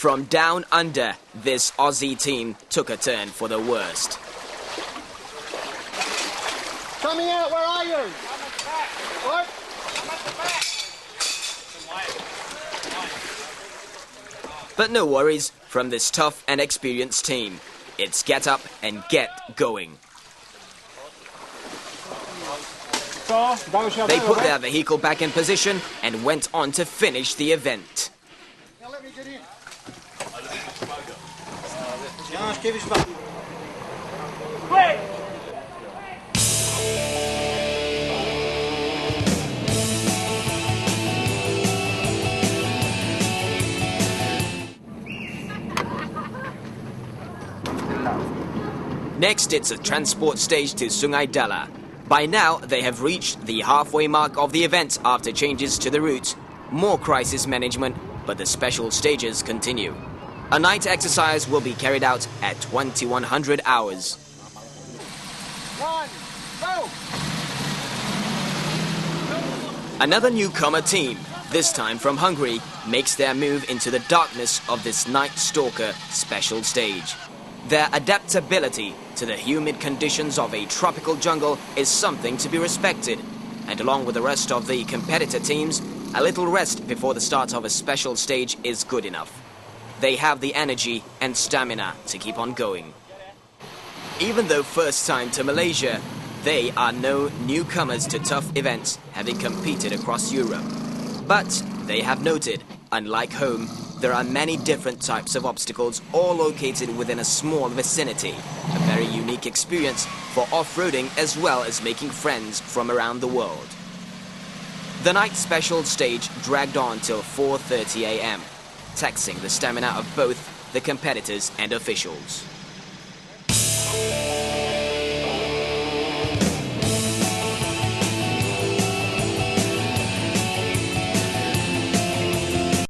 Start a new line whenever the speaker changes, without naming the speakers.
From down under, this Aussie team took a turn for the worst.
Coming out, where are you? I'm at the back. What? I'm at the back.
But no worries from this tough and experienced team. It's get up and get going. They put their vehicle back in position and went on to finish the event.
Now let me get in.
Quick!
Next, it's a transport stage to Sungai Dala. By now, they have reached the halfway mark of the event after changes to the route. More crisis management, but the special stages continue. A night exercise will be carried out at 2100 hours.
One, go!
Another newcomer team, this time from Hungary, makes their move into the darkness of this Night Stalker special stage. Their adaptability to the humid conditions of a tropical jungle is something to be respected. And along with the rest of the competitor teams, a little rest before the start of a special stage is good enough. They have the energy and stamina to keep on going. Even though first time to Malaysia, they are no newcomers to tough events, having competed across Europe. But they have noted, unlike home, there are many different types of obstacles all located within a small vicinity. A very unique experience for off-roading as well as making friends from around the world. The night special stage dragged on till 4:30 a.m., taxing the stamina of both the competitors and officials.